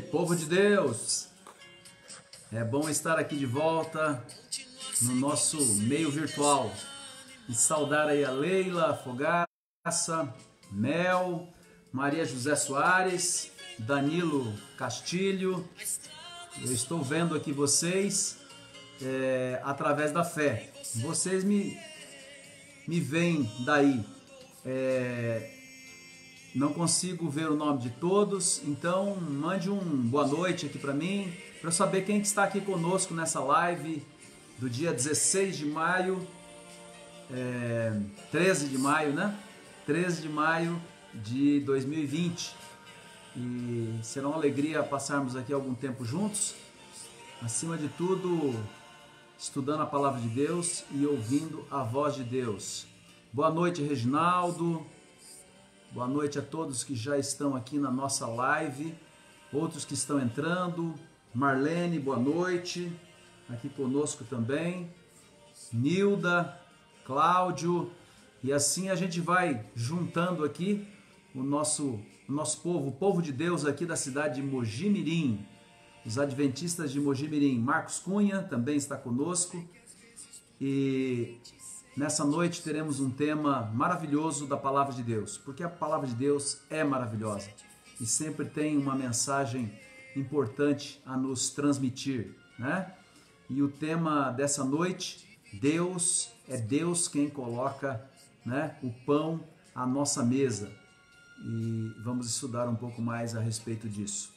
Povo de Deus, é bom estar aqui de volta no nosso meio virtual e saudar aí a Leila Fogaça, Mel, Maria José Soares, Danilo Castilho. Eu estou vendo aqui vocês através da fé. Vocês me veem daí. Não consigo ver o nome de todos, então mande um boa noite aqui para mim, para eu saber quem que está aqui conosco nessa live do dia 16 de maio, 13 de maio, né? 13 de maio de 2020. E será uma alegria passarmos aqui algum tempo juntos, acima de tudo, estudando a palavra de Deus e ouvindo a voz de Deus. Boa noite, Reginaldo. Boa noite a todos que já estão aqui na nossa live, outros que estão entrando. Marlene, boa noite, aqui conosco também. Nilda, Cláudio, e assim a gente vai juntando aqui o nosso povo, o povo de Deus aqui da cidade de Mojimirim, os adventistas de Mojimirim. Marcos Cunha também está conosco e nessa noite teremos um tema maravilhoso da Palavra de Deus, porque a Palavra de Deus é maravilhosa e sempre tem uma mensagem importante a nos transmitir, né? E o tema dessa noite, Deus, é Deus quem coloca, né, o pão à nossa mesa. E vamos estudar um pouco mais a respeito disso.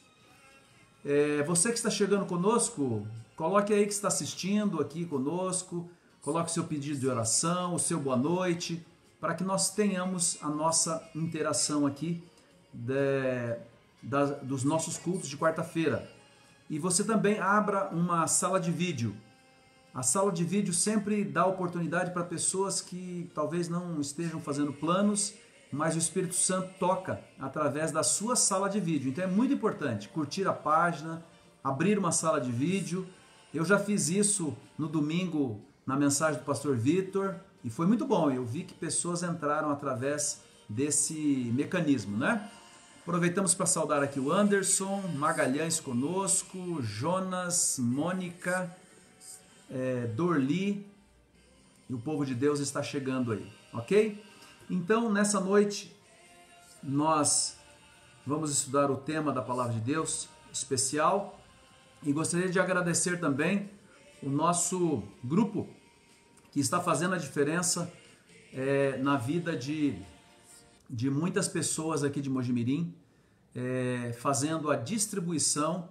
Você que está chegando conosco, coloque aí que está assistindo aqui conosco, coloque seu pedido de oração, o seu boa noite, para que nós tenhamos a nossa interação aqui dos nossos cultos de quarta-feira. E você também abra uma sala de vídeo. A sala de vídeo sempre dá oportunidade para pessoas que talvez não estejam fazendo planos, mas o Espírito Santo toca através da sua sala de vídeo. Então é muito importante curtir a página, abrir uma sala de vídeo. Eu já fiz isso no domingo na mensagem do pastor Vitor, e foi muito bom, eu vi que pessoas entraram através desse mecanismo, né? Aproveitamos para saudar aqui o Anderson, Magalhães conosco, Jonas, Mônica, Dorli, e o povo de Deus está chegando aí, ok? Então, nessa noite, nós vamos estudar o tema da Palavra de Deus especial, e gostaria de agradecer também o nosso grupo que está fazendo a diferença na vida de muitas pessoas aqui de Mojimirim, fazendo a distribuição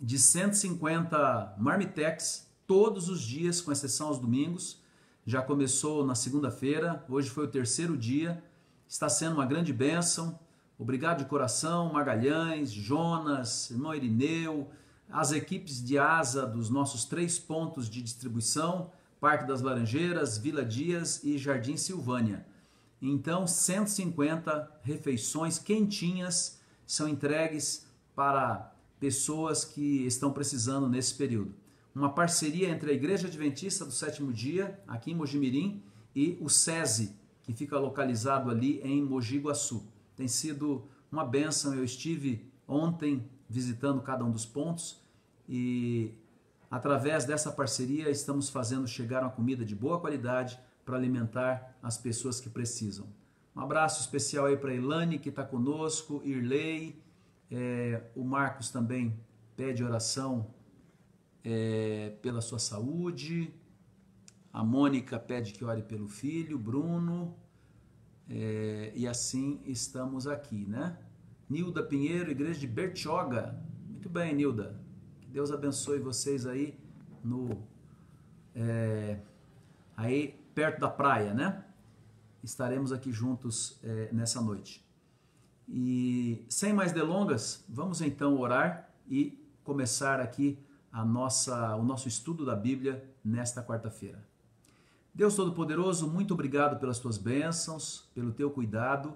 de 150 marmitex todos os dias, com exceção aos domingos. Já começou na segunda-feira, hoje foi o terceiro dia, está sendo uma grande bênção. Obrigado de coração, Magalhães, Jonas, irmão Irineu, as equipes de asa dos nossos 3 pontos de distribuição, Parque das Laranjeiras, Vila Dias e Jardim Silvânia. Então, 150 refeições quentinhas são entregues para pessoas que estão precisando nesse período. Uma parceria entre a Igreja Adventista do Sétimo Dia, aqui em Mojimirim, e o SESI, que fica localizado ali em Mogi Guaçu. Tem sido uma bênção. Eu estive ontem visitando cada um dos pontos e através dessa parceria estamos fazendo chegar uma comida de boa qualidade para alimentar as pessoas que precisam. Um abraço especial aí para a Ilane que está conosco, Irlei, o Marcos também pede oração pela sua saúde, a Mônica pede que ore pelo filho, Bruno, e assim estamos aqui, né? Nilda Pinheiro, Igreja de Bertioga. Muito bem, Nilda. Que Deus abençoe vocês aí aí perto da praia, né? Estaremos aqui juntos nessa noite. E sem mais delongas, vamos então orar e começar aqui o nosso estudo da Bíblia nesta quarta-feira. Deus Todo-Poderoso, muito obrigado pelas tuas bênçãos, pelo teu cuidado.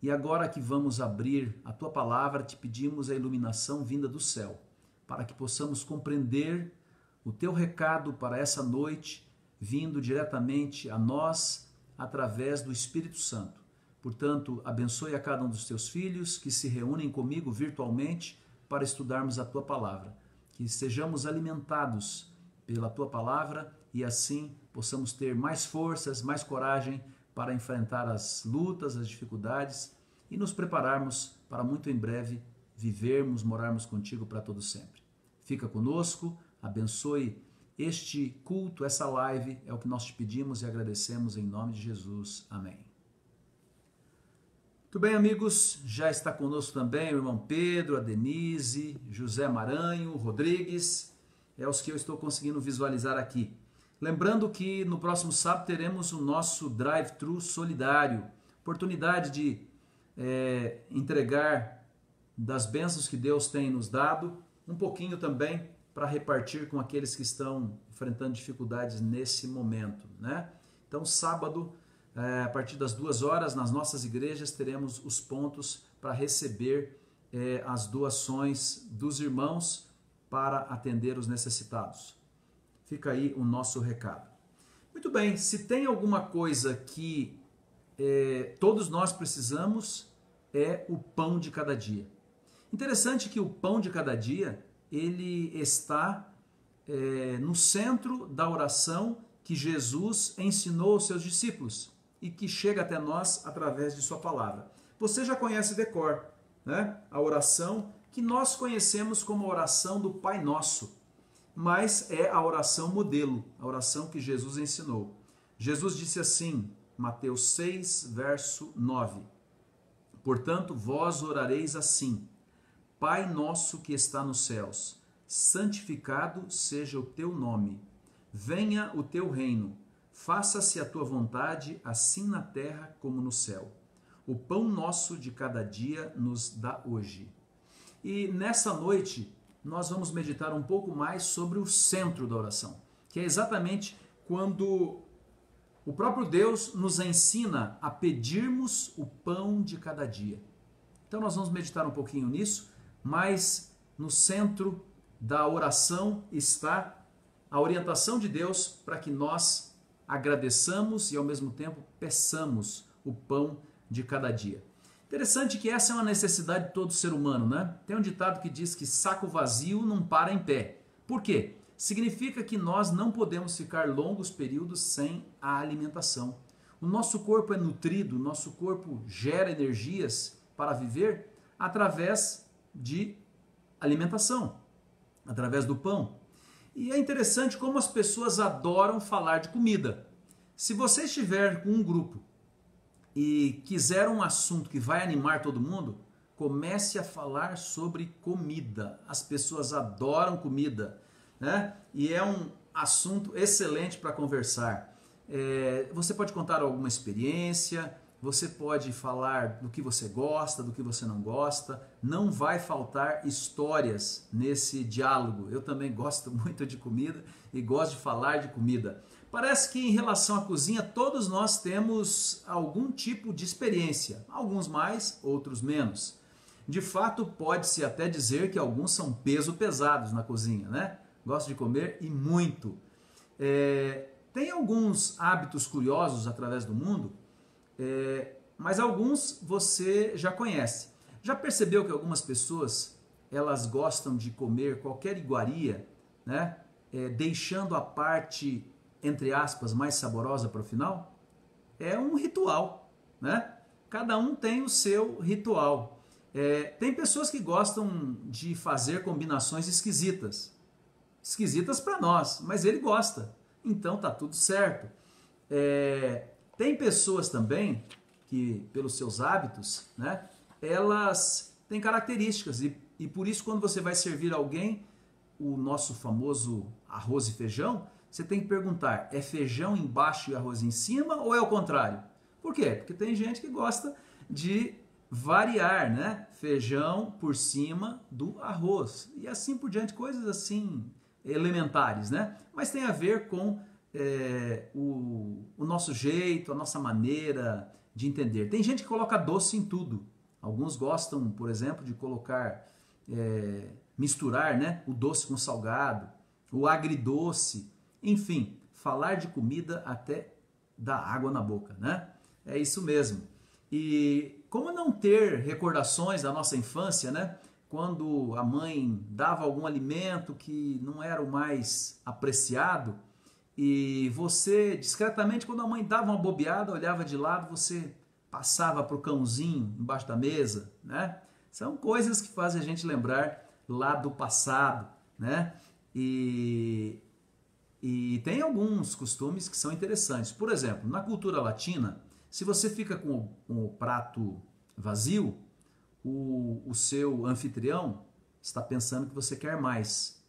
E agora que vamos abrir a tua palavra, te pedimos a iluminação vinda do céu, para que possamos compreender o teu recado para essa noite, vindo diretamente a nós através do Espírito Santo. Portanto, abençoe a cada um dos teus filhos que se reúnem comigo virtualmente para estudarmos a Tua Palavra. Que sejamos alimentados pela Tua Palavra e assim possamos ter mais forças, mais coragem para enfrentar as lutas, as dificuldades e nos prepararmos para muito em breve vivermos, morarmos contigo para todo sempre. Fica conosco, abençoe este culto, essa live, é o que nós te pedimos e agradecemos em nome de Jesus. Amém. Muito bem, amigos, já está conosco também o irmão Pedro, a Denise, José Maranho, Rodrigues, é os que eu estou conseguindo visualizar aqui. Lembrando que no próximo sábado teremos o nosso drive-thru solidário, oportunidade de entregar das bênçãos que Deus tem nos dado, um pouquinho também para repartir com aqueles que estão enfrentando dificuldades nesse momento, né? Então, sábado, a partir das 2 horas, nas nossas igrejas, teremos os pontos para receber as doações dos irmãos para atender os necessitados. Fica aí o nosso recado. Muito bem, se tem alguma coisa que todos nós precisamos, é o pão de cada dia. Interessante que o pão de cada dia, ele está no centro da oração que Jesus ensinou aos seus discípulos e que chega até nós através de sua palavra. Você já conhece de cor, né? A oração que nós conhecemos como a oração do Pai Nosso, mas é a oração modelo, a oração que Jesus ensinou. Jesus disse assim, Mateus 6, verso 9, portanto, vós orareis assim, Pai nosso que está nos céus, santificado seja o teu nome, venha o teu reino, faça-se a tua vontade, assim na terra como no céu. O pão nosso de cada dia nos dá hoje. E nessa noite, nós vamos meditar um pouco mais sobre o centro da oração, que é exatamente quando o próprio Deus nos ensina a pedirmos o pão de cada dia. Então nós vamos meditar um pouquinho nisso, mas no centro da oração está a orientação de Deus para que nós agradeçamos e ao mesmo tempo peçamos o pão de cada dia. Interessante que essa é uma necessidade de todo ser humano, né? Tem um ditado que diz que saco vazio não para em pé. Por quê? Significa que nós não podemos ficar longos períodos sem a alimentação. O nosso corpo é nutrido, o nosso corpo gera energias para viver através de alimentação, através do pão. E é interessante como as pessoas adoram falar de comida. Se você estiver com um grupo e quiser um assunto que vai animar todo mundo, comece a falar sobre comida. As pessoas adoram comida, né? E é um assunto excelente para conversar. Você pode contar alguma experiência, você pode falar do que você gosta, do que você não gosta. Não vai faltar histórias nesse diálogo. Eu também gosto muito de comida e gosto de falar de comida. Parece que em relação à cozinha todos nós temos algum tipo de experiência. Alguns mais, outros menos. De fato, pode-se até dizer que alguns são peso pesados na cozinha, né? Gosto de comer e muito. Tem alguns hábitos curiosos através do mundo, mas alguns você já conhece. Já percebeu que algumas pessoas elas gostam de comer qualquer iguaria, né? Deixando a parte, entre aspas, mais saborosa para o final? É um ritual, né? Cada um tem o seu ritual. Tem pessoas que gostam de fazer combinações esquisitas. Esquisitas para nós, mas ele gosta. Então tá tudo certo. Tem pessoas também que, pelos seus hábitos, né, elas têm características e por isso quando você vai servir alguém o nosso famoso arroz e feijão, você tem que perguntar, é feijão embaixo e arroz em cima ou é o contrário? Por quê? Porque tem gente que gosta de variar, né? Feijão por cima do arroz e assim por diante, coisas assim elementares, né? Mas tem a ver com o nosso jeito, a nossa maneira de entender. Tem gente que coloca doce em tudo. Alguns gostam, por exemplo, de colocar, misturar, né, o doce com o salgado, o agridoce, enfim, falar de comida até dá água na boca, né? É isso mesmo. E como não ter recordações da nossa infância, né? quando a mãe dava algum alimento que não era o mais apreciado, e você, discretamente, quando a mãe dava uma bobeada, olhava de lado, você passava para o cãozinho embaixo da mesa, né? São coisas que fazem a gente lembrar lá do passado, né? E tem alguns costumes que são interessantes. Por exemplo, na cultura latina, se você fica com o prato vazio, o seu anfitrião está pensando que você quer mais.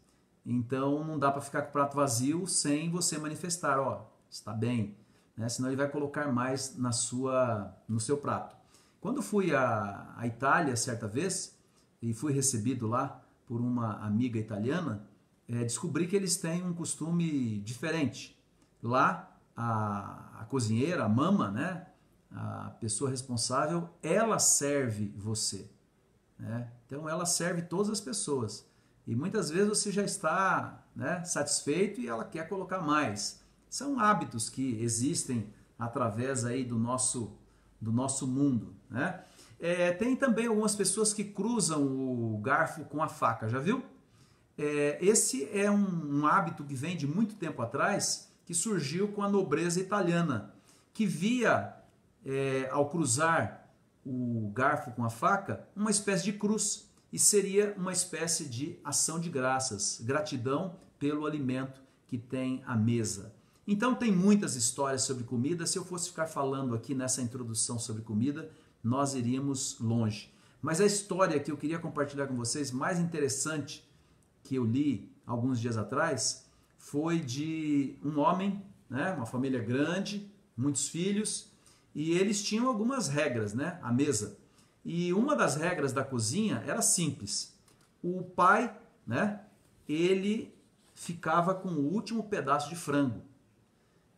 Então não dá para ficar com o prato vazio sem você manifestar, ó, está bem, né? Senão ele vai colocar mais no seu prato. Quando fui à Itália certa vez e fui recebido lá por uma amiga italiana, descobri que eles têm um costume diferente. Lá a cozinheira, a mama, né? A pessoa responsável, ela serve você, né? Então ela serve todas as pessoas. E muitas vezes você já está, né, satisfeito e ela quer colocar mais. São hábitos que existem através aí do nosso mundo, né? Tem também algumas pessoas que cruzam o garfo com a faca, já viu? Esse é um hábito que vem de muito tempo atrás, que surgiu com a nobreza italiana, que via, ao cruzar o garfo com a faca, uma espécie de cruz, e seria uma espécie de ação de graças, gratidão pelo alimento que tem à mesa. Então tem muitas histórias sobre comida. Se eu fosse ficar falando aqui nessa introdução sobre comida, nós iríamos longe. Mas a história que eu queria compartilhar com vocês, mais interessante, que eu li alguns dias atrás, foi de um homem, né, uma família grande, muitos filhos, e eles tinham algumas regras, né, à mesa. E uma das regras da cozinha era simples. O pai, né, ele ficava com o último pedaço de frango.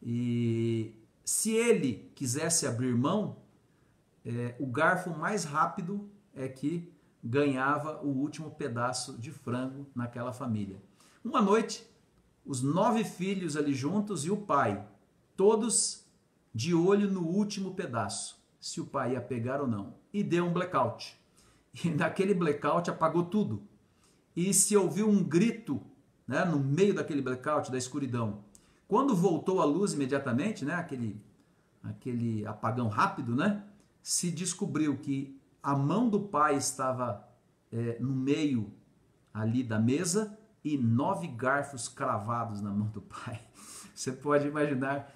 E se ele quisesse abrir mão, o garfo mais rápido é que ganhava o último pedaço de frango naquela família. Uma noite, os 9 filhos ali juntos e o pai, todos de olho no último pedaço, se o pai ia pegar ou não. E deu um blackout. E naquele blackout apagou tudo. E se ouviu um grito, né, no meio daquele blackout, da escuridão. Quando voltou a luz imediatamente, né, aquele apagão rápido, né, se descobriu que a mão do pai estava no meio ali da mesa e 9 garfos cravados na mão do pai. Você pode imaginar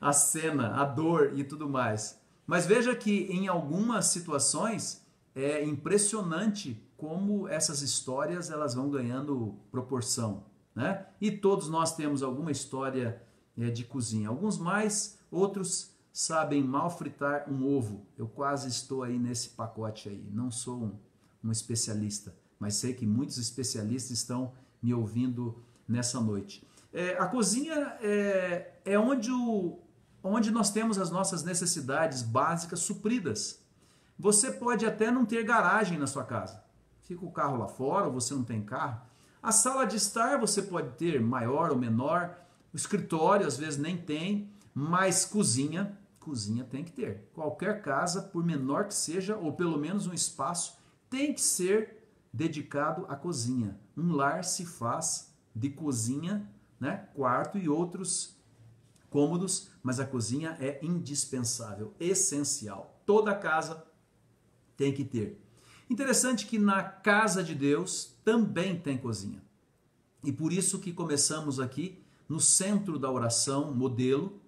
a cena, a dor e tudo mais. Mas veja que em algumas situações é impressionante como essas histórias elas vão ganhando proporção, né? E todos nós temos alguma história de cozinha. Alguns mais, outros sabem mal fritar um ovo. Eu quase estou aí nesse pacote aí. Não sou um especialista, mas sei que muitos especialistas estão me ouvindo nessa noite. A cozinha é onde nós temos as nossas necessidades básicas supridas. Você pode até não ter garagem na sua casa. Fica o carro lá fora, ou você não tem carro. A sala de estar você pode ter maior ou menor. O escritório às vezes nem tem, mas cozinha tem que ter. Qualquer casa, por menor que seja, ou pelo menos um espaço, tem que ser dedicado à cozinha. Um lar se faz de cozinha, né? Quarto e outros cômodos, mas a cozinha é indispensável, essencial. Toda casa tem que ter. Interessante que na casa de Deus também tem cozinha. E por isso que começamos aqui no centro da oração modelo,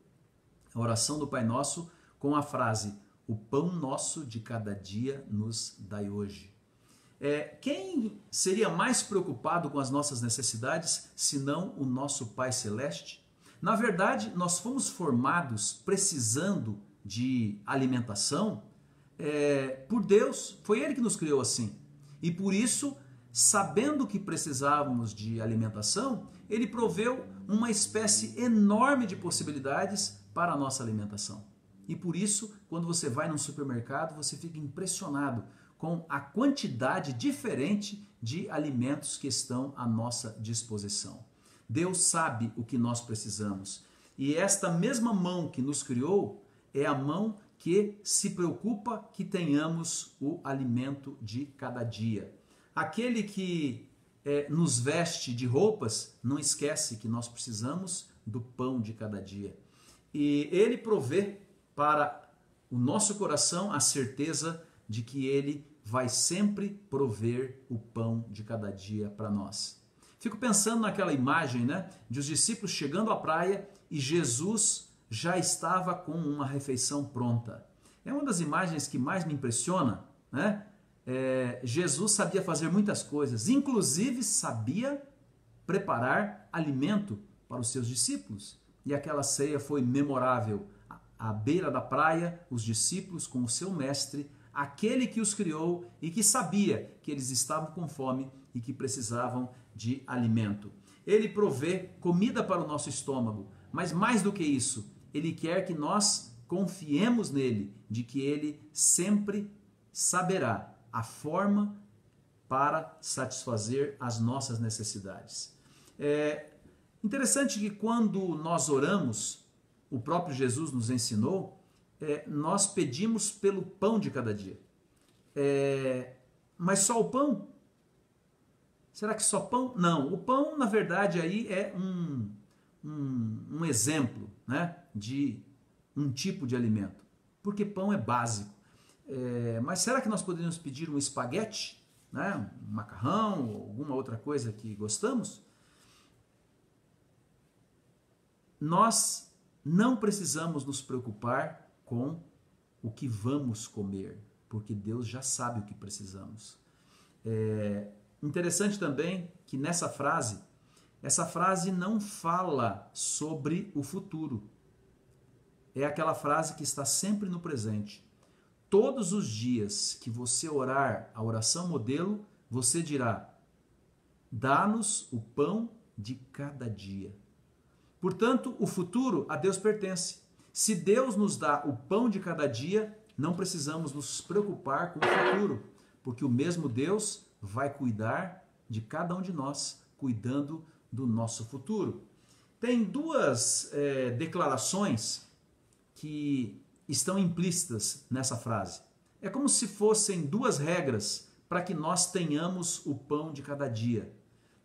a oração do Pai Nosso, com a frase: o pão nosso de cada dia nos dai hoje. Quem seria mais preocupado com as nossas necessidades senão o nosso Pai Celeste? Na verdade, nós fomos formados precisando de alimentação por Deus. Foi Ele que nos criou assim. E por isso, sabendo que precisávamos de alimentação, Ele proveu uma espécie enorme de possibilidades para a nossa alimentação. E por isso, quando você vai num supermercado, você fica impressionado com a quantidade diferente de alimentos que estão à nossa disposição. Deus sabe o que nós precisamos. E esta mesma mão que nos criou é a mão que se preocupa que tenhamos o alimento de cada dia. Aquele que nos veste de roupas não esquece que nós precisamos do pão de cada dia. E ele provê para o nosso coração a certeza de que ele vai sempre prover o pão de cada dia para nós. Fico pensando naquela imagem, né, de os discípulos chegando à praia e Jesus já estava com uma refeição pronta. É uma das imagens que mais me impressiona, né? Jesus sabia fazer muitas coisas, inclusive sabia preparar alimento para os seus discípulos. E aquela ceia foi memorável. À beira da praia, os discípulos com o seu mestre, aquele que os criou e que sabia que eles estavam com fome e que precisavam de alimento. Ele provê comida para o nosso estômago, mas mais do que isso, ele quer que nós confiemos nele, de que ele sempre saberá a forma para satisfazer as nossas necessidades. É interessante que quando nós oramos, o próprio Jesus nos ensinou, nós pedimos pelo pão de cada dia. Mas só o pão? Será que só pão? Não, o pão, na verdade, aí é um exemplo, né, de um tipo de alimento. Porque pão é básico. Mas será que nós poderíamos pedir um espaguete, né, um macarrão ou alguma outra coisa que gostamos? Nós não precisamos nos preocupar com o que vamos comer, porque Deus já sabe o que precisamos. Interessante também que nessa frase, essa frase não fala sobre o futuro. É aquela frase que está sempre no presente. Todos os dias que você orar a oração modelo, você dirá: dá-nos o pão de cada dia. Portanto, o futuro a Deus pertence. Se Deus nos dá o pão de cada dia, não precisamos nos preocupar com o futuro, porque o mesmo Deus vai cuidar de cada um de nós, cuidando do nosso futuro. Tem duas declarações que estão implícitas nessa frase. É como se fossem duas regras para que nós tenhamos o pão de cada dia,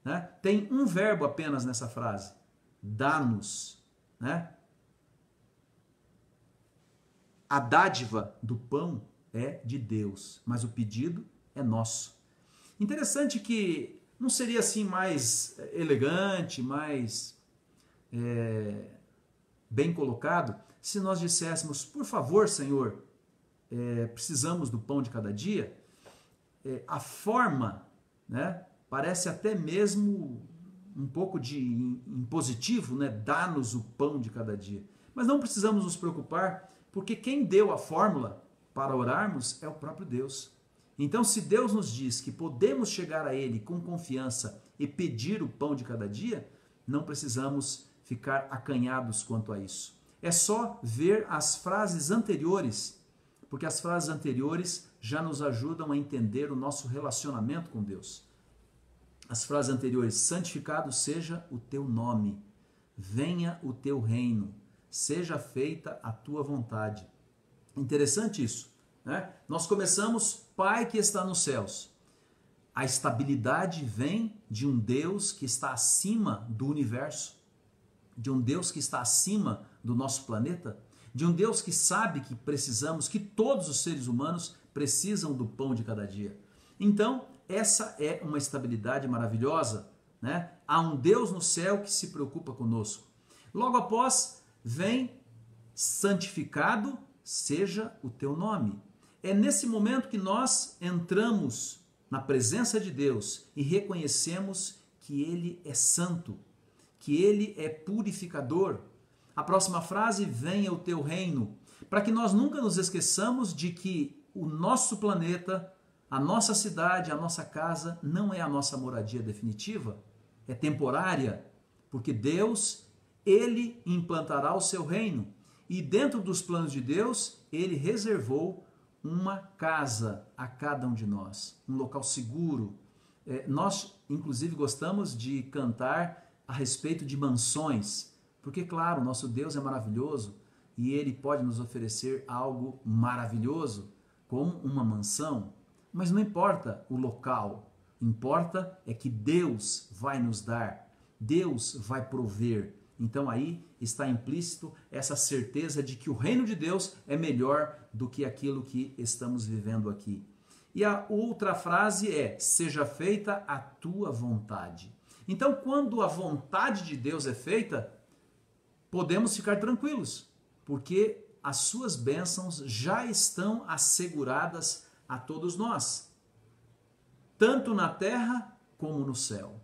né? Tem um verbo apenas nessa frase: dá-nos, né? A dádiva do pão é de Deus, mas o pedido é nosso. Interessante que não seria assim mais elegante, mais bem colocado, se nós disséssemos: por favor, Senhor, precisamos do pão de cada dia? A forma, né, parece até mesmo um pouco de impositivo, né? Dá-nos o pão de cada dia. Mas não precisamos nos preocupar, porque quem deu a fórmula para orarmos é o próprio Deus. Então, se Deus nos diz que podemos chegar a Ele com confiança e pedir o pão de cada dia, não precisamos ficar acanhados quanto a isso. É só ver as frases anteriores, porque as frases anteriores já nos ajudam a entender o nosso relacionamento com Deus. As frases anteriores: santificado seja o teu nome, venha o teu reino, seja feita a tua vontade. Interessante isso, né? Nós começamos: Pai que está nos céus. A estabilidade vem de um Deus que está acima do universo, de um Deus que está acima do nosso planeta, de um Deus que sabe que precisamos, que todos os seres humanos precisam do pão de cada dia. Então, essa é uma estabilidade maravilhosa, né? Há um Deus no céu que se preocupa conosco. Logo após, vem: santificado seja o teu nome. É nesse momento que nós entramos na presença de Deus e reconhecemos que Ele é santo, que Ele é purificador. A próxima frase: venha o teu reino, para que nós nunca nos esqueçamos de que o nosso planeta, a nossa cidade, a nossa casa não é a nossa moradia definitiva, é temporária, porque Deus, Ele implantará o seu reino e dentro dos planos de Deus, Ele reservou uma casa a cada um de nós, um local seguro. Nós, inclusive, gostamos de cantar a respeito de mansões, porque, claro, nosso Deus é maravilhoso e Ele pode nos oferecer algo maravilhoso, como uma mansão. Mas não importa o local, Importa é que Deus vai nos dar, Deus vai prover. Então aí está implícito essa certeza de que o reino de Deus é melhor do que aquilo que estamos vivendo aqui. E a outra frase é: seja feita a tua vontade. Então, quando a vontade de Deus é feita, podemos ficar tranquilos, porque as suas bênçãos já estão asseguradas a todos nós, tanto na terra como no céu.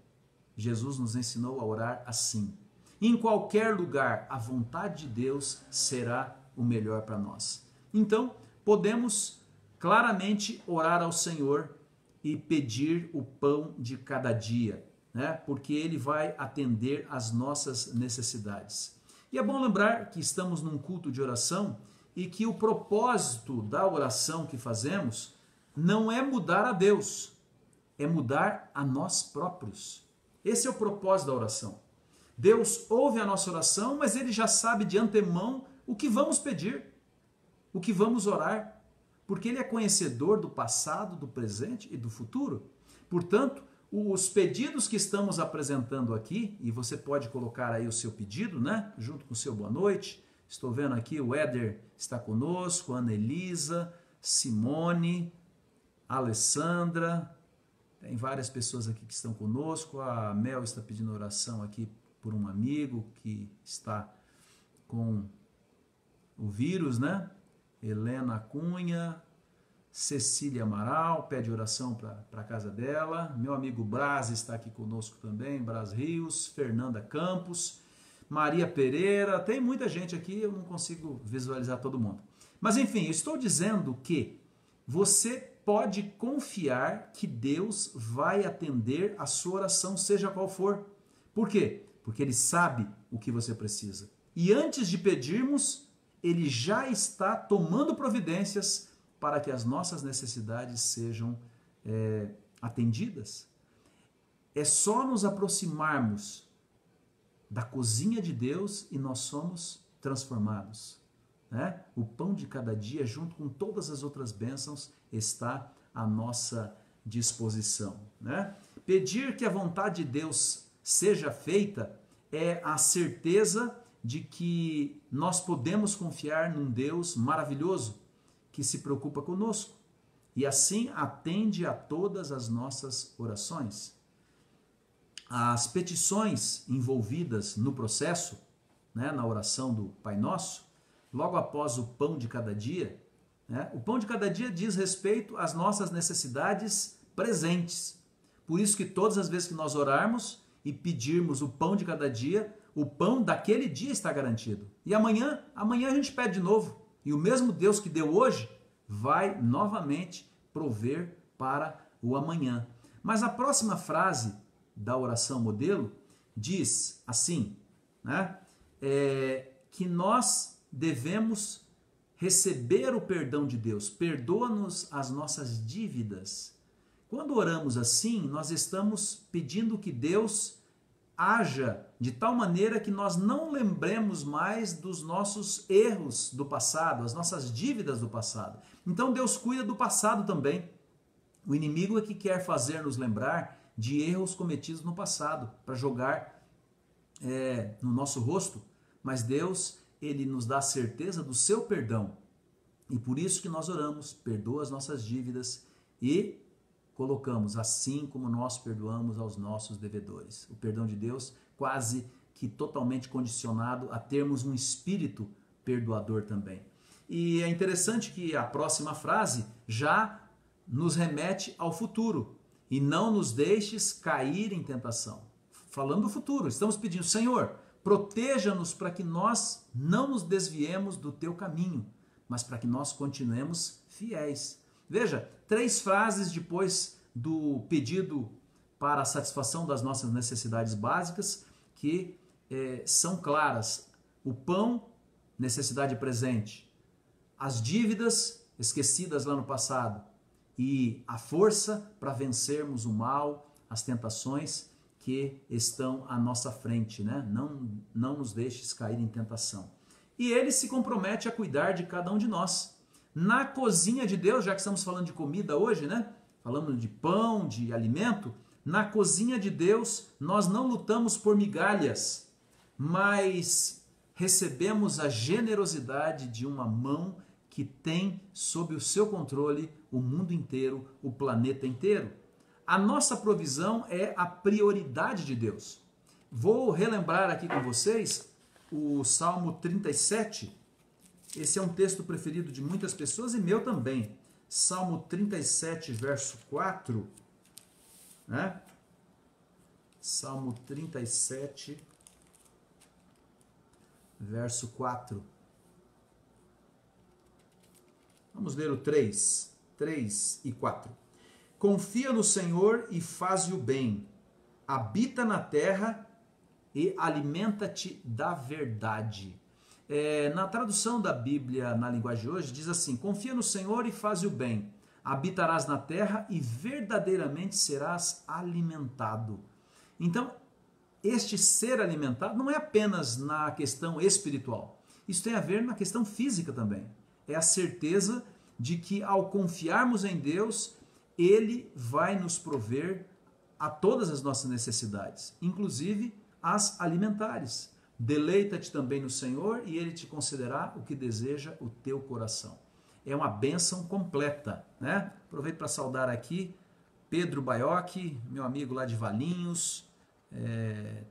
Jesus nos ensinou a orar assim. Em qualquer lugar, a vontade de Deus será o melhor para nós. Então, podemos claramente orar ao Senhor e pedir o pão de cada dia, né? Porque Ele vai atender às nossas necessidades. E é bom lembrar que estamos num culto de oração e que o propósito da oração que fazemos não é mudar a Deus, é mudar a nós próprios. Esse é o propósito da oração. Deus ouve a nossa oração, mas Ele já sabe de antemão o que vamos pedir, o que vamos orar, porque Ele é conhecedor do passado, do presente e do futuro. Portanto, os pedidos que estamos apresentando aqui, e você pode colocar aí o seu pedido, né, junto com o seu boa noite. Estou vendo aqui, o Éder está conosco, a Ana Elisa, Simone, a Alessandra, tem várias pessoas aqui que estão conosco. A Mel está pedindo oração aqui por um amigo que está com o vírus, né? Helena Cunha, Cecília Amaral pede oração para a casa dela. Meu amigo Braz está aqui conosco também, Braz Rios, Fernanda Campos, Maria Pereira, tem muita gente aqui, eu não consigo visualizar todo mundo. Mas enfim, eu estou dizendo que você pode confiar que Deus vai atender a sua oração, seja qual for. Por quê? Porque Ele sabe o que você precisa. E antes de pedirmos, Ele já está tomando providências para que as nossas necessidades sejam atendidas. É só nos aproximarmos da cozinha de Deus e nós somos transformados, né? O pão de cada dia, junto com todas as outras bênçãos, está à nossa disposição, né? Pedir que a vontade de Deus seja feita é a certeza de que nós podemos confiar num Deus maravilhoso que se preocupa conosco e assim atende a todas as nossas orações. As petições envolvidas no processo, né, na oração do Pai Nosso, logo após o pão de cada dia, né, o pão de cada dia diz respeito às nossas necessidades presentes. Por isso que todas as vezes que nós orarmos e pedirmos o pão de cada dia, o pão daquele dia está garantido. E amanhã a gente pede de novo. E o mesmo Deus que deu hoje vai novamente prover para o amanhã. Mas a próxima frase da oração modelo diz assim, né, que nós devemos receber o perdão de Deus. Perdoa-nos as nossas dívidas. Quando oramos assim, nós estamos pedindo que Deus haja de tal maneira que nós não lembremos mais dos nossos erros do passado, as nossas dívidas do passado. Então Deus cuida do passado também. O inimigo é que quer fazer nos lembrar de erros cometidos no passado, para jogar no nosso rosto. Mas Deus, Ele nos dá a certeza do seu perdão. E por isso que nós oramos, perdoa as nossas dívidas e colocamos assim como nós perdoamos aos nossos devedores. O perdão de Deus quase que totalmente condicionado a termos um espírito perdoador também. E é interessante que a próxima frase já nos remete ao futuro. E não nos deixes cair em tentação. Falando do futuro, estamos pedindo, Senhor, proteja-nos para que nós não nos desviemos do teu caminho, mas para que nós continuemos fiéis. Veja, 3 frases depois do pedido para a satisfação das nossas necessidades básicas, que são claras. O pão, necessidade presente. As dívidas esquecidas lá no passado. E a força para vencermos o mal, as tentações que estão à nossa frente, né? Não nos deixes cair em tentação. E Ele se compromete a cuidar de cada um de nós. Na cozinha de Deus, já que estamos falando de comida hoje, né? falando de pão, de alimento, na cozinha de Deus nós não lutamos por migalhas, mas recebemos a generosidade de uma mão que tem sob o seu controle o mundo inteiro, o planeta inteiro. A nossa provisão é a prioridade de Deus. Vou relembrar aqui com vocês o Salmo 37. Esse é um texto preferido de muitas pessoas e meu também. Salmo 37, verso 4. Né? Salmo 37, verso 4. Vamos ler o 3 e 4. Confia no Senhor e faze o bem. Habita na terra e alimenta-te da verdade. Na tradução da Bíblia na linguagem de hoje, diz assim: confia no Senhor e faze o bem. Habitarás na terra e verdadeiramente serás alimentado. Então, este ser alimentado não é apenas na questão espiritual. Isso tem a ver na questão física também. É a certeza de que ao confiarmos em Deus, Ele vai nos prover a todas as nossas necessidades, inclusive as alimentares. Deleita-te também no Senhor e Ele te concederá o que deseja o teu coração. É uma bênção completa, né? Aproveito para saudar aqui Pedro Baiocchi, meu amigo lá de Valinhos.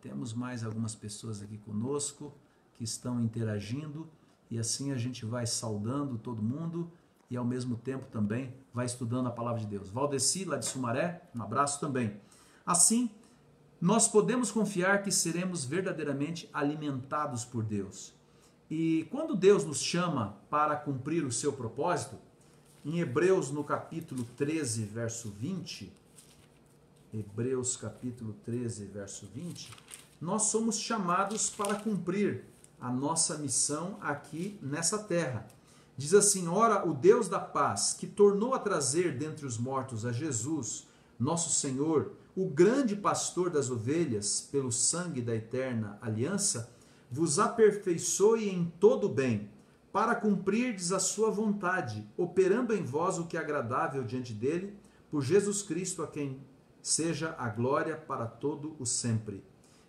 Temos mais algumas pessoas aqui conosco que estão interagindo e assim a gente vai saudando todo mundo e ao mesmo tempo também vai estudando a palavra de Deus. Valdeci, lá de Sumaré, um abraço também. Assim, nós podemos confiar que seremos verdadeiramente alimentados por Deus. E quando Deus nos chama para cumprir o seu propósito, em Hebreus no capítulo 13, verso 20, Hebreus capítulo 13, verso 20, nós somos chamados para cumprir a nossa missão aqui nessa terra. Diz assim: ora, o Deus da paz, que tornou a trazer dentre os mortos a Jesus, nosso Senhor, o grande pastor das ovelhas, pelo sangue da eterna aliança, vos aperfeiçoe em todo o bem, para cumprirdes a sua vontade, operando em vós o que é agradável diante dele, por Jesus Cristo, a quem seja a glória para todo o sempre.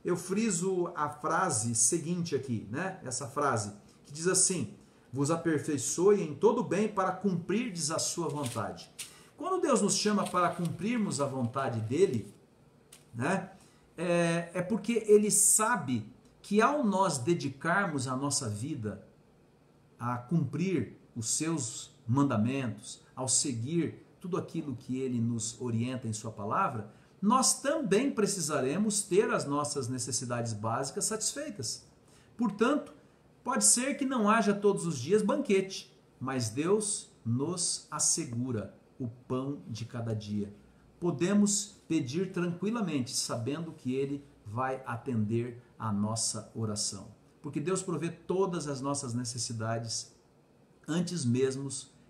Eu friso a frase seguinte aqui, né? Essa frase, que diz assim: vos aperfeiçoe em todo o bem para cumprirdes a sua vontade. Quando Deus nos chama para cumprirmos a vontade dele, né? É porque ele sabe que ao nós dedicarmos a nossa vida a cumprir os seus mandamentos, ao seguir tudo aquilo que ele nos orienta em sua palavra, nós também precisaremos ter as nossas necessidades básicas satisfeitas. Portanto, pode ser que não haja todos os dias banquete, mas Deus nos assegura o pão de cada dia. Podemos pedir tranquilamente, sabendo que Ele vai atender a nossa oração. Porque Deus provê todas as nossas necessidades antes mesmo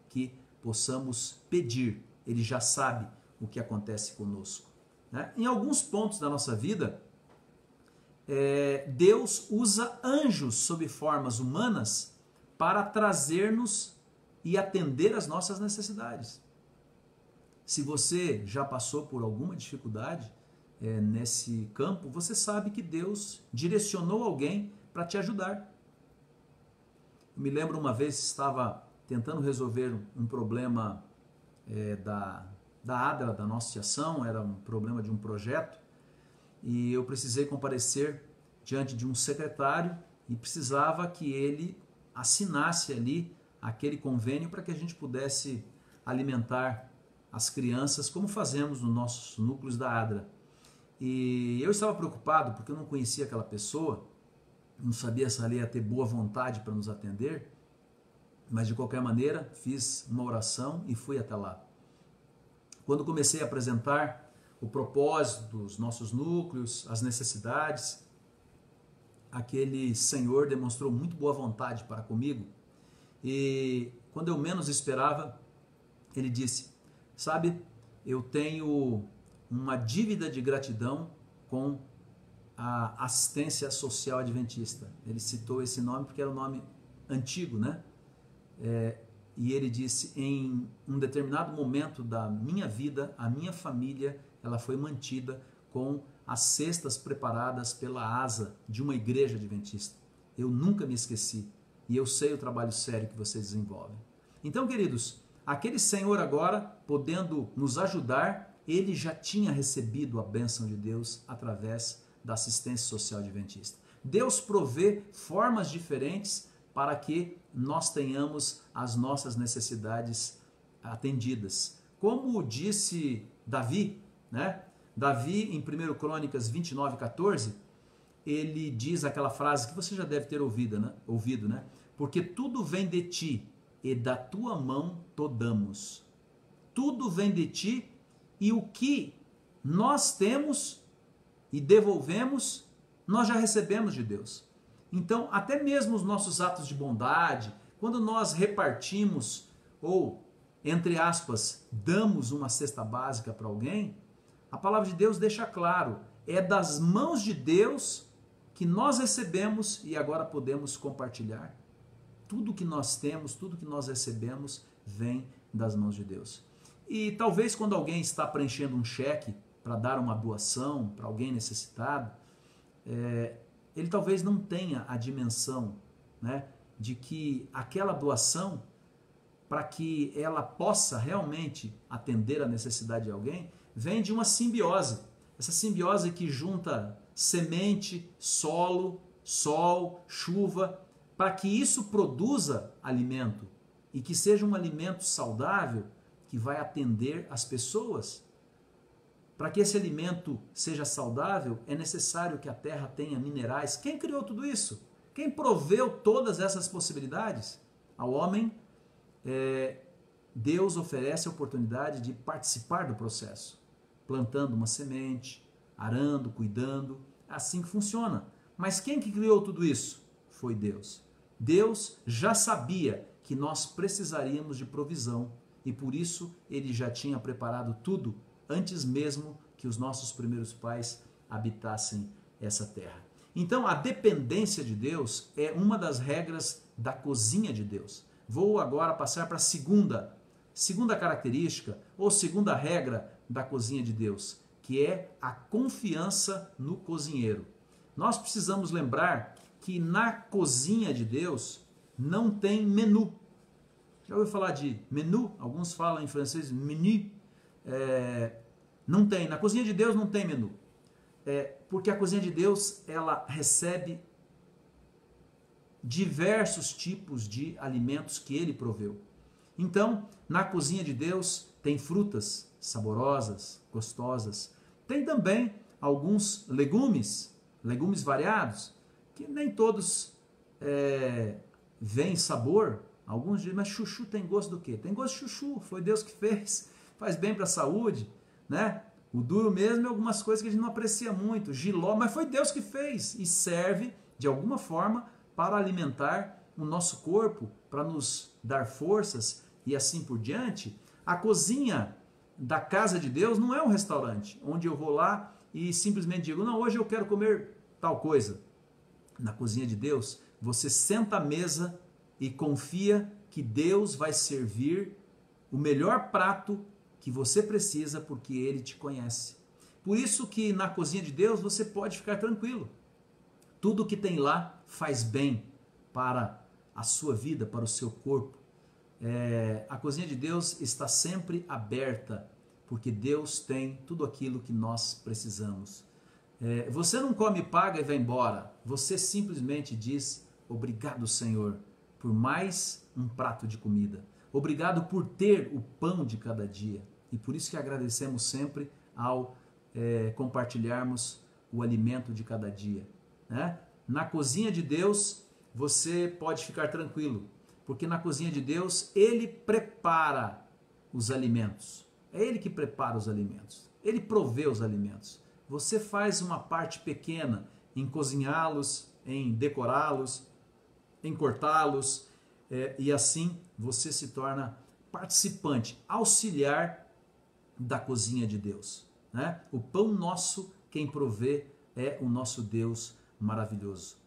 que possamos pedir. Ele já sabe o que acontece conosco. Né? Em alguns pontos da nossa vida, Deus usa anjos sob formas humanas para trazer-nos e atender às nossas necessidades. Se você já passou por alguma dificuldade nesse campo, você sabe que Deus direcionou alguém para te ajudar. Eu me lembro uma vez que estava tentando resolver um problema da ADRA, da nossa associação, era um problema de um projeto, e eu precisei comparecer diante de um secretário e precisava que ele assinasse ali aquele convênio para que a gente pudesse alimentar as crianças, como fazemos nos nossos núcleos da ADRA. E eu estava preocupado porque eu não conhecia aquela pessoa, não sabia se ela ia ter boa vontade para nos atender, mas de qualquer maneira fiz uma oração e fui até lá. Quando comecei a apresentar o propósito dos nossos núcleos, as necessidades, aquele senhor demonstrou muito boa vontade para comigo e quando eu menos esperava, ele disse: sabe, eu tenho uma dívida de gratidão com a assistência social adventista. Ele citou esse nome porque era um nome antigo, né? e ele disse, em um determinado momento da minha vida, a minha família, ela foi mantida com as cestas preparadas pela asa de uma igreja adventista. Eu nunca me esqueci e eu sei o trabalho sério que vocês desenvolvem. Então, queridos, aquele senhor agora, podendo nos ajudar, ele já tinha recebido a bênção de Deus através da assistência social adventista. Deus provê formas diferentes para que nós tenhamos as nossas necessidades atendidas. Como disse Davi, né? Davi, em 1 Crônicas 29:14, ele diz aquela frase que você já deve ter ouvido, né? Porque tudo vem de ti e da tua mão todamos. Tudo vem de ti e o que nós temos e devolvemos, nós já recebemos de Deus. Então, até mesmo os nossos atos de bondade, quando nós repartimos ou, entre aspas, damos uma cesta básica para alguém, a palavra de Deus deixa claro, é das mãos de Deus que nós recebemos e agora podemos compartilhar. Tudo que nós temos, tudo que nós recebemos, vem das mãos de Deus. E talvez quando alguém está preenchendo um cheque para dar uma doação para alguém necessitado, ele talvez não tenha a dimensão, né, de que aquela doação, para que ela possa realmente atender a necessidade de alguém, vem de uma simbiose. Essa simbiose que junta semente, solo, sol, chuva, para que isso produza alimento e que seja um alimento saudável que vai atender as pessoas. Para que esse alimento seja saudável, é necessário que a terra tenha minerais. Quem criou tudo isso? Quem proveu todas essas possibilidades? Ao homem, Deus oferece a oportunidade de participar do processo, plantando uma semente, arando, cuidando, é assim que funciona. Mas quem que criou tudo isso? Foi Deus. Deus já sabia que nós precisaríamos de provisão e por isso ele já tinha preparado tudo antes mesmo que os nossos primeiros pais habitassem essa terra. Então, a dependência de Deus é uma das regras da cozinha de Deus. Vou agora passar para a segunda característica ou segunda regra da cozinha de Deus, que é a confiança no cozinheiro. Nós precisamos lembrar que na cozinha de Deus não tem menu. Já ouviu falar de menu? Alguns falam em francês menu. Não tem. Na cozinha de Deus não tem menu. Porque a cozinha de Deus, ela recebe diversos tipos de alimentos que ele proveu. Então, na cozinha de Deus tem frutas saborosas, gostosas. Tem também alguns legumes variados, que nem todos vêm sabor. Alguns dizem, mas chuchu tem gosto do quê? Tem gosto de chuchu, foi Deus que fez, faz bem para a saúde, né? O duro mesmo é algumas coisas que a gente não aprecia muito, jiló, mas foi Deus que fez e serve de alguma forma para alimentar o nosso corpo, para nos dar forças e assim por diante. A cozinha da casa de Deus não é um restaurante, onde eu vou lá e simplesmente digo, não, hoje eu quero comer tal coisa. Na cozinha de Deus, você senta à mesa e confia que Deus vai servir o melhor prato que você precisa, porque Ele te conhece. Por isso que na cozinha de Deus você pode ficar tranquilo. Tudo que tem lá faz bem para a sua vida, para o seu corpo. A cozinha de Deus está sempre aberta, porque Deus tem tudo aquilo que nós precisamos. Você não come, paga e vai embora. Você simplesmente diz, obrigado, Senhor, por mais um prato de comida. Obrigado por ter o pão de cada dia. E por isso que agradecemos sempre ao compartilharmos o alimento de cada dia, né? Na cozinha de Deus, você pode ficar tranquilo, porque na cozinha de Deus, Ele prepara os alimentos. É Ele que prepara os alimentos. Ele provê os alimentos. Você faz uma parte pequena em cozinhá-los, em decorá-los, em cortá-los, e assim você se torna participante, auxiliar da cozinha de Deus, né? O pão nosso, quem provê é o nosso Deus maravilhoso.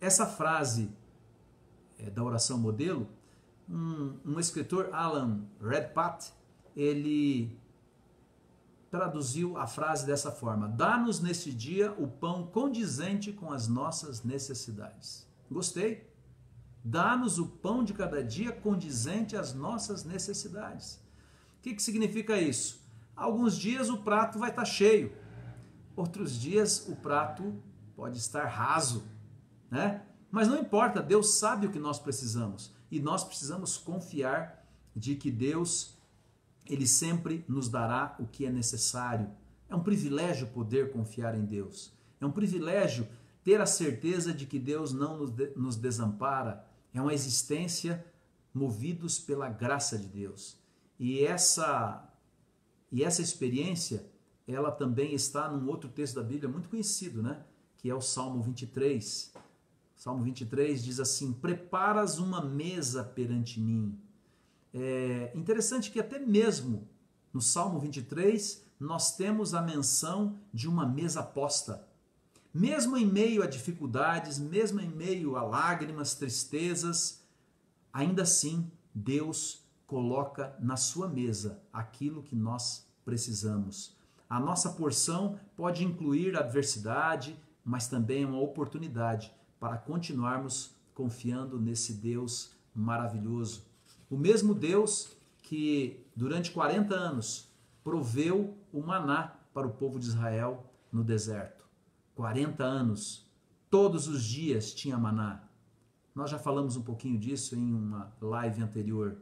Essa frase da oração modelo, um escritor, Alan Redpath, ele traduziu a frase dessa forma: dá-nos neste dia o pão condizente com as nossas necessidades. Gostei? Dá-nos o pão de cada dia condizente às nossas necessidades. O que significa isso? Alguns dias o prato vai estar cheio, outros dias o prato pode estar raso, né? Mas não importa, Deus sabe o que nós precisamos e nós precisamos confiar de que Deus, Ele sempre nos dará o que é necessário. É um privilégio poder confiar em Deus, é um privilégio ter a certeza de que Deus não nos desampara. É uma existência movidos pela graça de Deus. E essa experiência, ela também está num outro texto da Bíblia muito conhecido, né? Que é o Salmo 23. Salmo 23 diz assim: preparas uma mesa perante mim. É interessante que até mesmo no Salmo 23 nós temos a menção de uma mesa posta. Mesmo em meio a dificuldades, mesmo em meio a lágrimas, tristezas, ainda assim Deus coloca na sua mesa aquilo que nós precisamos. A nossa porção pode incluir adversidade, mas também uma oportunidade para continuarmos confiando nesse Deus maravilhoso. O mesmo Deus que durante 40 anos proveu o maná para o povo de Israel no deserto. 40 anos, todos os dias tinha maná. Nós já falamos um pouquinho disso em uma live anterior.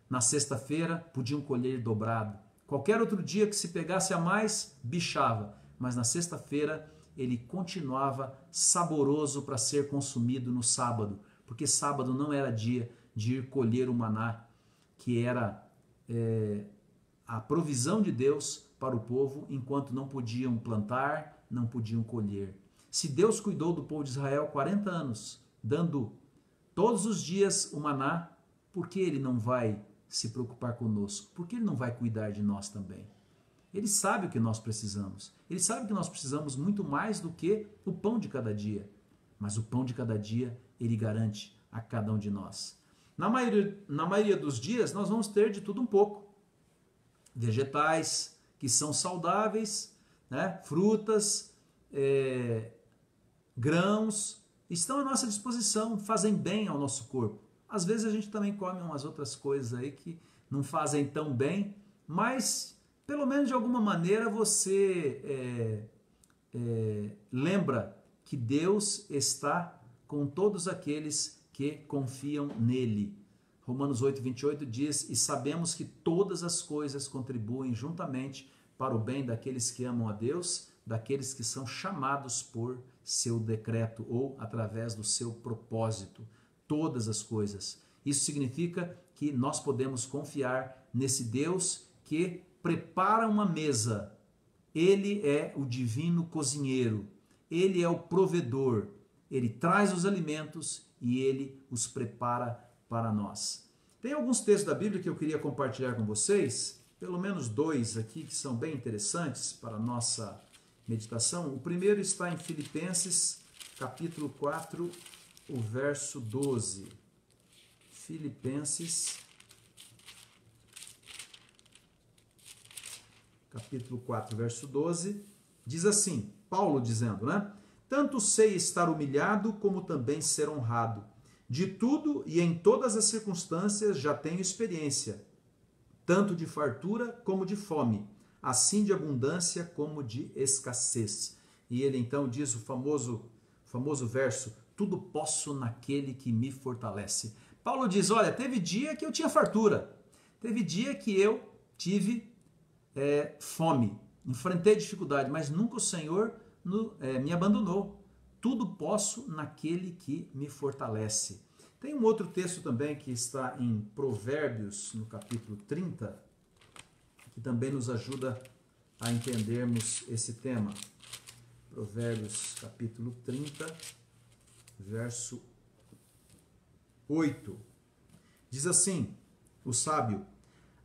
Na sexta-feira podiam colher dobrado. Qualquer outro dia que se pegasse a mais, bichava. Mas na sexta-feira ele continuava saboroso para ser consumido no sábado. Porque sábado não era dia de ir colher o maná, que era a provisão de Deus para o povo enquanto não podiam plantar, não podiam colher. Se Deus cuidou do povo de Israel 40 anos, dando todos os dias o maná, por que Ele não vai se preocupar conosco? Por que Ele não vai cuidar de nós também? Ele sabe o que nós precisamos. Ele sabe que nós precisamos muito mais do que o pão de cada dia. Mas o pão de cada dia Ele garante a cada um de nós. Na maioria dos dias nós vamos ter de tudo um pouco. Vegetais que são saudáveis, né? Frutas, grãos, estão à nossa disposição, fazem bem ao nosso corpo. Às vezes a gente também come umas outras coisas aí que não fazem tão bem, mas pelo menos de alguma maneira você lembra que Deus está com todos aqueles que confiam nele. Romanos 8:28 diz: e sabemos que todas as coisas contribuem juntamente para o bem daqueles que amam a Deus, daqueles que são chamados por seu decreto ou através do seu propósito. Todas as coisas. Isso significa que nós podemos confiar nesse Deus que prepara uma mesa. Ele é o divino cozinheiro. Ele é o provedor. Ele traz os alimentos e ele os prepara para nós. Tem alguns textos da Bíblia que eu queria compartilhar com vocês, pelo menos 2 aqui que são bem interessantes para a nossa meditação. O primeiro está em Filipenses, capítulo 4, o verso 12. Filipenses, capítulo 4, verso 12, diz assim, Paulo dizendo, né? Tanto sei estar humilhado como também ser honrado. De tudo e em todas as circunstâncias já tenho experiência, tanto de fartura como de fome, assim de abundância como de escassez. E ele então diz o famoso verso, tudo posso naquele que me fortalece. Paulo diz, olha, teve dia que eu tinha fartura, teve dia que eu tive fome, enfrentei dificuldade, mas nunca o Senhor me abandonou. Tudo posso naquele que me fortalece. Tem um outro texto também que está em Provérbios, no capítulo 30, que também nos ajuda a entendermos esse tema. Provérbios, capítulo 30, verso 8. Diz assim, o sábio,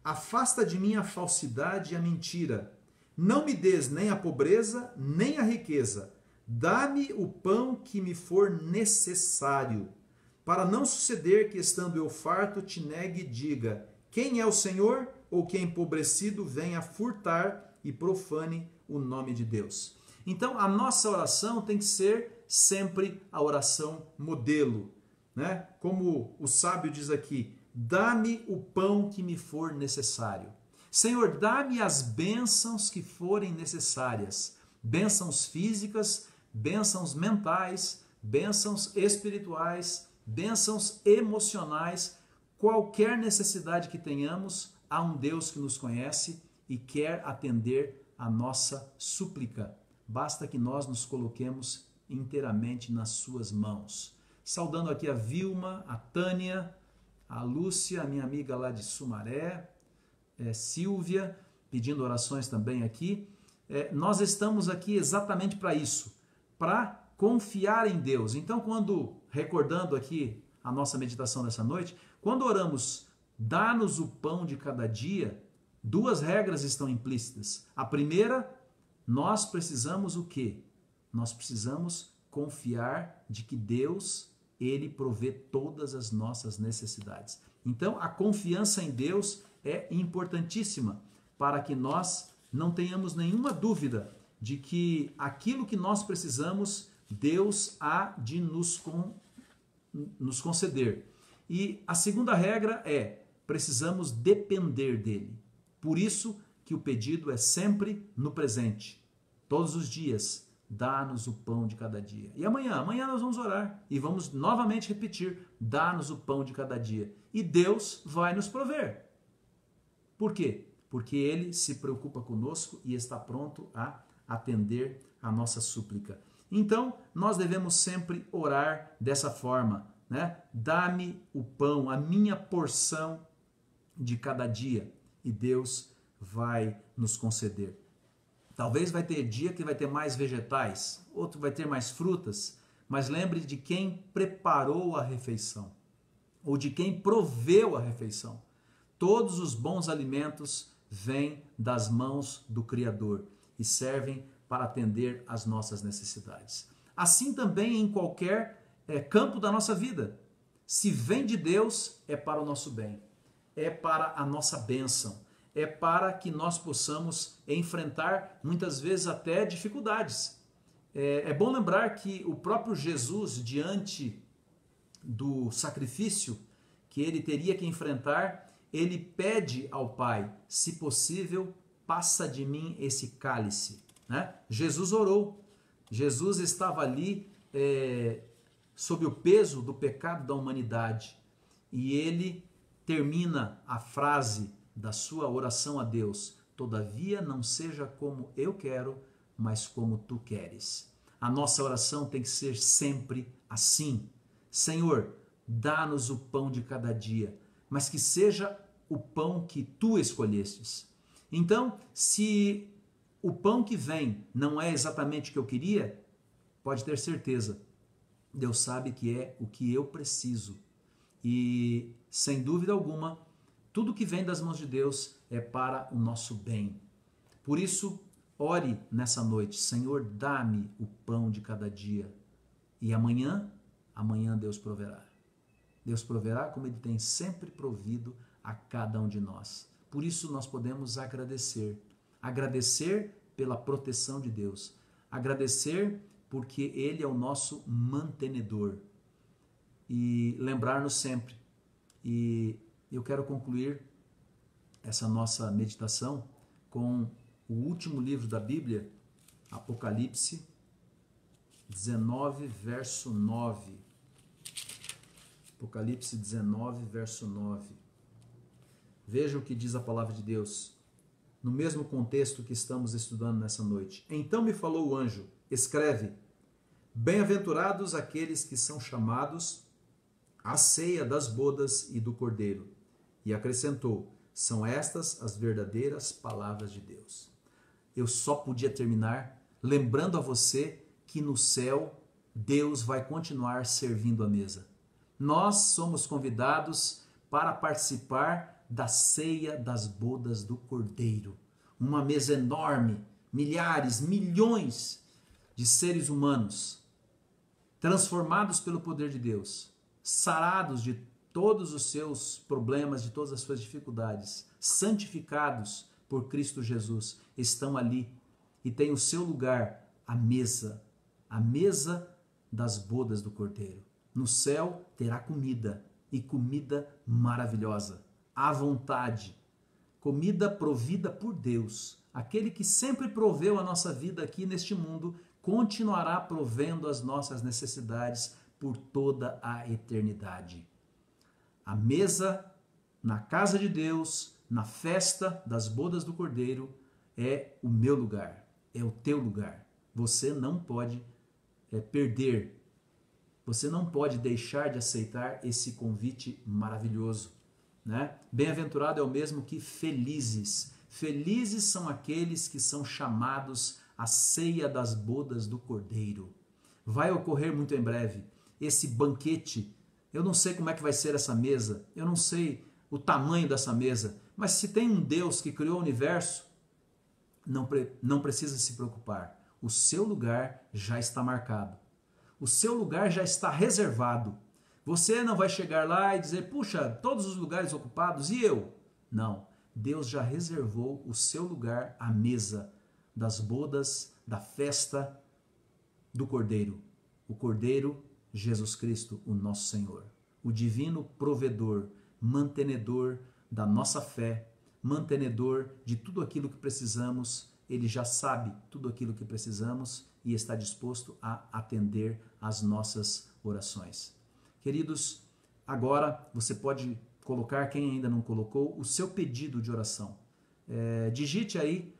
afasta de mim a falsidade e a mentira, não me des nem a pobreza, nem a riqueza, dá-me o pão que me for necessário, para não suceder que, estando eu farto, te negue e diga: quem é o Senhor? Ou que empobrecido venha furtar e profane o nome de Deus. Então, a nossa oração tem que ser sempre a oração modelo, né? Como o sábio diz aqui: dá-me o pão que me for necessário. Senhor, dá-me as bênçãos que forem necessárias, bênçãos físicas, bênçãos mentais, bênçãos espirituais, bênçãos emocionais, qualquer necessidade que tenhamos, há um Deus que nos conhece e quer atender a nossa súplica. Basta que nós nos coloquemos inteiramente nas suas mãos. Saudando aqui a Vilma, a Tânia, a Lúcia, a minha amiga lá de Sumaré, Silvia, pedindo orações também aqui. Nós estamos aqui exatamente para isso, para confiar em Deus. Então, recordando aqui a nossa meditação dessa noite, quando oramos, dá-nos o pão de cada dia, duas regras estão implícitas. A primeira, nós precisamos o quê? Nós precisamos confiar de que Deus, Ele provê todas as nossas necessidades. Então, a confiança em Deus é importantíssima para que nós não tenhamos nenhuma dúvida de que aquilo que nós precisamos, Deus há de nos conceder. E a segunda regra é, precisamos depender dele. Por isso que o pedido é sempre no presente. Todos os dias, dá-nos o pão de cada dia. E amanhã nós vamos orar e vamos novamente repetir, dá-nos o pão de cada dia. E Deus vai nos prover. Por quê? Porque Ele se preocupa conosco e está pronto a atender a nossa súplica. Então, nós devemos sempre orar dessa forma, né? Dá-me o pão, a minha porção de cada dia, e Deus vai nos conceder. Talvez vai ter dia que vai ter mais vegetais, outro vai ter mais frutas, mas lembre de quem preparou a refeição, ou de quem proveu a refeição. Todos os bons alimentos vêm das mãos do Criador e servem para atender às nossas necessidades. Assim também em qualquer campo da nossa vida. Se vem de Deus, é para o nosso bem, é para a nossa bênção, é para que nós possamos enfrentar muitas vezes até dificuldades. É bom lembrar que o próprio Jesus, diante do sacrifício que ele teria que enfrentar, ele pede ao Pai, se possível, passa de mim esse cálice. Né? Jesus orou, Jesus estava ali sob o peso do pecado da humanidade e ele termina a frase da sua oração a Deus: todavia não seja como eu quero, mas como tu queres. A nossa oração tem que ser sempre assim: Senhor, dá-nos o pão de cada dia, mas que seja o pão que tu escolhestes. Então, se o pão que vem não é exatamente o que eu queria, pode ter certeza, Deus sabe que é o que eu preciso. E, sem dúvida alguma, tudo que vem das mãos de Deus é para o nosso bem. Por isso, ore nessa noite: Senhor, dá-me o pão de cada dia. E amanhã Deus proverá. Deus proverá como Ele tem sempre provido a cada um de nós. Por isso nós podemos agradecer. Agradecer pela proteção de Deus. Agradecer porque Ele é o nosso mantenedor. E lembrar-nos sempre. E eu quero concluir essa nossa meditação com o último livro da Bíblia, Apocalipse 19, verso 9. Apocalipse 19, verso 9. Veja o que diz a palavra de Deus, no mesmo contexto que estamos estudando nessa noite. Então me falou o anjo: escreve, bem-aventurados aqueles que são chamados à ceia das bodas e do Cordeiro. E acrescentou: são estas as verdadeiras palavras de Deus. Eu só podia terminar lembrando a você que no céu Deus vai continuar servindo a mesa. Nós somos convidados para participar da ceia das bodas do Cordeiro. Uma mesa enorme, milhares, milhões de seres humanos transformados pelo poder de Deus, sarados de todos os seus problemas, de todas as suas dificuldades, santificados por Cristo Jesus, estão ali e têm o seu lugar, a mesa das bodas do Cordeiro. No céu terá comida, e comida maravilhosa, à vontade, comida provida por Deus. Aquele que sempre proveu a nossa vida aqui neste mundo, continuará provendo as nossas necessidades por toda a eternidade. A mesa na casa de Deus, na festa das bodas do Cordeiro, é o meu lugar, é o teu lugar. Você não pode perder, você não pode deixar de aceitar esse convite maravilhoso, né? Bem-aventurado é o mesmo que felizes. Felizes são aqueles que são chamados à ceia das bodas do Cordeiro. Vai ocorrer muito em breve esse banquete. Eu não sei como é que vai ser essa mesa, eu não sei o tamanho dessa mesa, mas se tem um Deus que criou o universo, não precisa se preocupar. O seu lugar já está marcado. O seu lugar já está reservado. Você não vai chegar lá e dizer, puxa, todos os lugares ocupados, e eu? Não. Deus já reservou o seu lugar à mesa das bodas, da festa do Cordeiro. O Cordeiro, Jesus Cristo, o nosso Senhor. O divino provedor, mantenedor da nossa fé, mantenedor de tudo aquilo que precisamos. Ele já sabe tudo aquilo que precisamos e está disposto a atender às nossas orações. Queridos, agora você pode colocar, quem ainda não colocou, o seu pedido de oração. Digite aí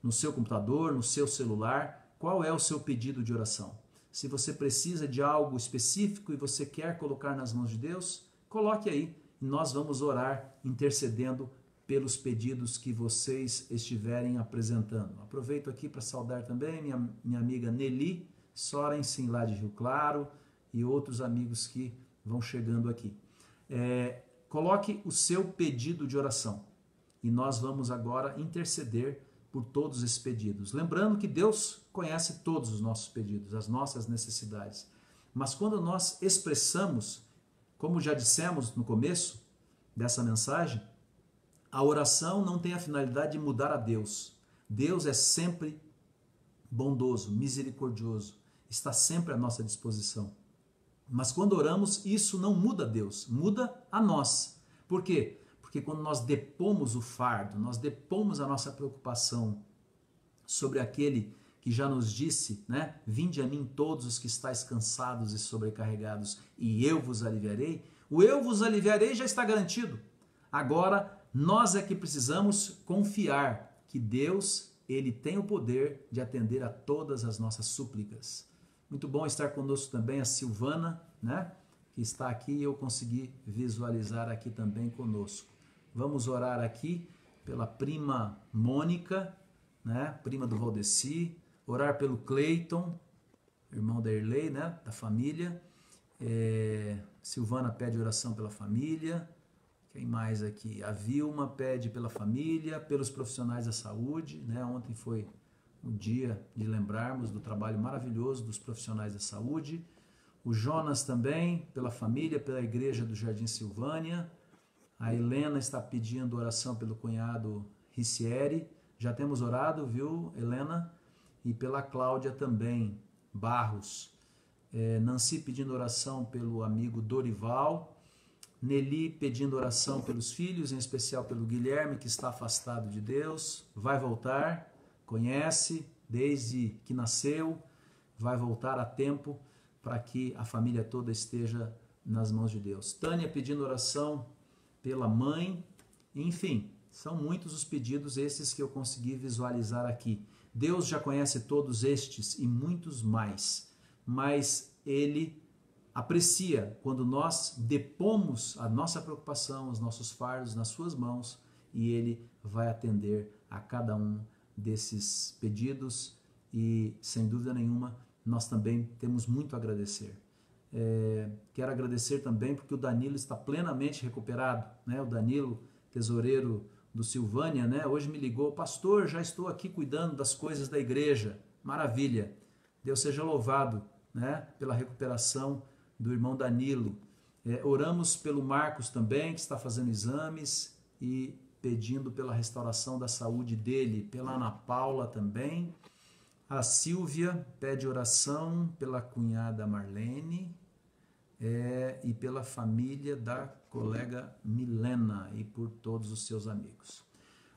no seu computador, no seu celular, qual é o seu pedido de oração. Se você precisa de algo específico e você quer colocar nas mãos de Deus, coloque aí e nós vamos orar intercedendo pelos pedidos que vocês estiverem apresentando. Aproveito aqui para saudar também minha amiga Nelly Sorensen, lá de Rio Claro, e outros amigos que vão chegando aqui. Coloque o seu pedido de oração e nós vamos agora interceder por todos esses pedidos. Lembrando que Deus conhece todos os nossos pedidos, as nossas necessidades. Mas quando nós expressamos, como já dissemos no começo dessa mensagem, a oração não tem a finalidade de mudar a Deus. Deus é sempre bondoso, misericordioso, está sempre à nossa disposição. Mas quando oramos, isso não muda Deus, muda a nós. Por quê? Porque quando nós depomos o fardo, nós depomos a nossa preocupação sobre aquele que já nos disse, né? Vinde a mim todos os que estáis cansados e sobrecarregados, e eu vos aliviarei. O eu vos aliviarei já está garantido. Agora, nós é que precisamos confiar que Deus, Ele tem o poder de atender a todas as nossas súplicas. Muito bom estar conosco também a Silvana, né? Que está aqui e eu consegui visualizar aqui também conosco. Vamos orar aqui pela prima Mônica, né? Prima do Valdeci, orar pelo Cleiton, irmão da Erlei, né? Da família. Silvana pede oração pela família. Quem mais aqui? A Vilma pede pela família, pelos profissionais da saúde, né? Ontem foi um dia de lembrarmos do trabalho maravilhoso dos profissionais da saúde. O Jonas também, pela família, pela igreja do Jardim Silvânia. A Helena está pedindo oração pelo cunhado Ricieri. Já temos orado, viu, Helena? E pela Cláudia também, Barros. Nancy pedindo oração pelo amigo Dorival. Nelly pedindo oração pelos filhos, em especial pelo Guilherme, que está afastado de Deus. Vai voltar, conhece, desde que nasceu, vai voltar a tempo para que a família toda esteja nas mãos de Deus. Tânia pedindo oração pela mãe. Enfim, são muitos os pedidos esses que eu consegui visualizar aqui. Deus já conhece todos estes e muitos mais, mas Ele aprecia quando nós depomos a nossa preocupação, os nossos fardos nas suas mãos e Ele vai atender a cada um desses pedidos e, sem dúvida nenhuma, nós também temos muito a agradecer. Quero agradecer também porque o Danilo está plenamente recuperado, né? O Danilo, tesoureiro do Silvânia, né? Hoje me ligou, pastor, já estou aqui cuidando das coisas da igreja. Maravilha! Deus seja louvado, né? Pela recuperação do irmão Danilo. Oramos pelo Marcos também, que está fazendo exames e pedindo pela restauração da saúde dele, pela Ana Paula também. A Silvia pede oração pela cunhada Marlene e pela família da colega Milena e por todos os seus amigos.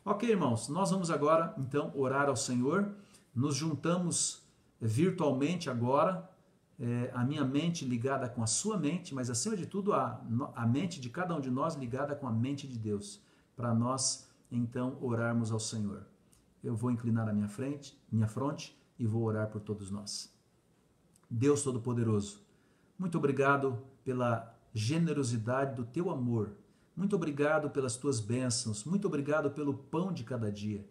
Ok, irmãos, nós vamos agora então orar ao Senhor. Nos juntamos virtualmente agora, a minha mente ligada com a sua mente, mas acima de tudo a mente de cada um de nós ligada com a mente de Deus, para nós então orarmos ao Senhor. Eu vou inclinar a minha fronte e vou orar por todos nós. Deus Todo-Poderoso, muito obrigado pela generosidade do teu amor, muito obrigado pelas tuas bênçãos, muito obrigado pelo pão de cada dia.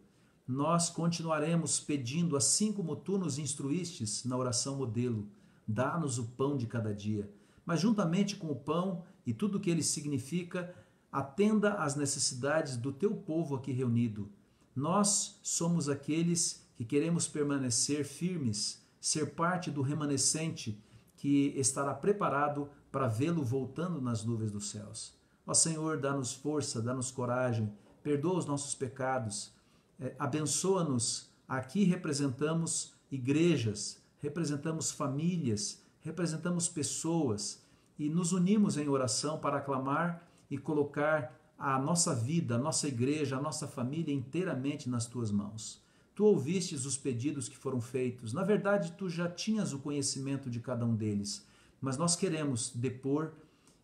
Nós continuaremos pedindo, assim como tu nos instruístes na oração modelo, dá-nos o pão de cada dia. Mas juntamente com o pão e tudo o que ele significa, atenda às necessidades do teu povo aqui reunido. Nós somos aqueles que queremos permanecer firmes, ser parte do remanescente que estará preparado para vê-lo voltando nas nuvens dos céus. Ó Senhor, dá-nos força, dá-nos coragem, perdoa os nossos pecados, abençoa-nos. Aqui representamos igrejas, representamos famílias, representamos pessoas e nos unimos em oração para aclamar e colocar a nossa vida, a nossa igreja, a nossa família inteiramente nas tuas mãos. Tu ouvistes os pedidos que foram feitos. Na verdade, tu já tinhas o conhecimento de cada um deles, mas nós queremos depor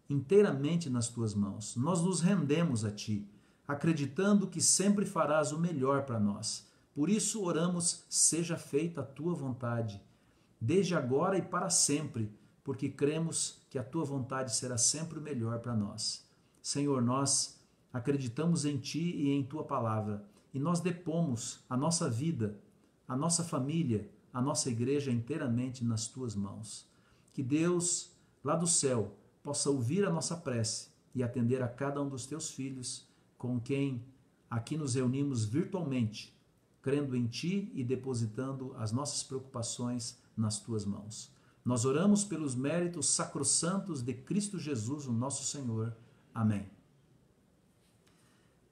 inteiramente nas tuas mãos. Nós nos rendemos a ti, acreditando que sempre farás o melhor para nós. Por isso oramos, seja feita a tua vontade, desde agora e para sempre, porque cremos que a tua vontade será sempre o melhor para nós. Senhor, nós acreditamos em ti e em tua palavra, e nós depomos a nossa vida, a nossa família, a nossa igreja inteiramente nas tuas mãos. Que Deus, lá do céu, possa ouvir a nossa prece e atender a cada um dos teus filhos, com quem aqui nos reunimos virtualmente, crendo em ti e depositando as nossas preocupações nas tuas mãos. Nós oramos pelos méritos sacrossantos de Cristo Jesus, o nosso Senhor. Amém.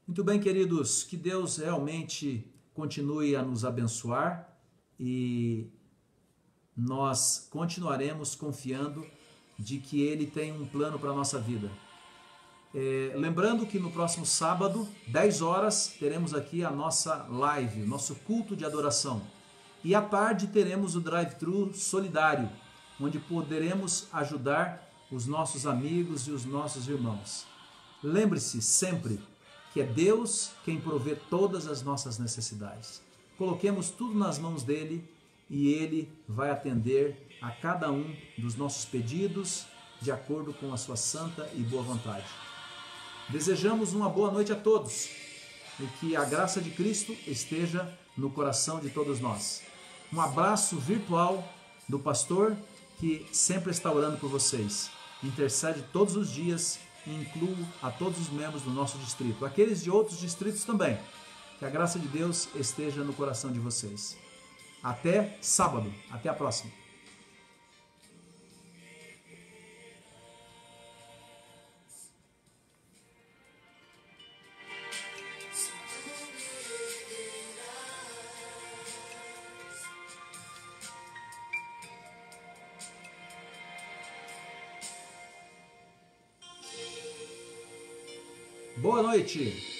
Muito bem, queridos, que Deus realmente continue a nos abençoar e nós continuaremos confiando de que Ele tem um plano para a nossa vida. Lembrando que no próximo sábado, 10 horas, teremos aqui a nossa live, nosso culto de adoração. E à tarde teremos o drive-thru solidário, onde poderemos ajudar os nossos amigos e os nossos irmãos. Lembre-se sempre que é Deus quem provê todas as nossas necessidades. Coloquemos tudo nas mãos dele e ele vai atender a cada um dos nossos pedidos de acordo com a sua santa e boa vontade. Desejamos uma boa noite a todos e que a graça de Cristo esteja no coração de todos nós. Um abraço virtual do pastor que sempre está orando por vocês. Intercede todos os dias e incluo a todos os membros do nosso distrito, aqueles de outros distritos também. Que a graça de Deus esteja no coração de vocês. Até sábado. Até a próxima. Boa noite.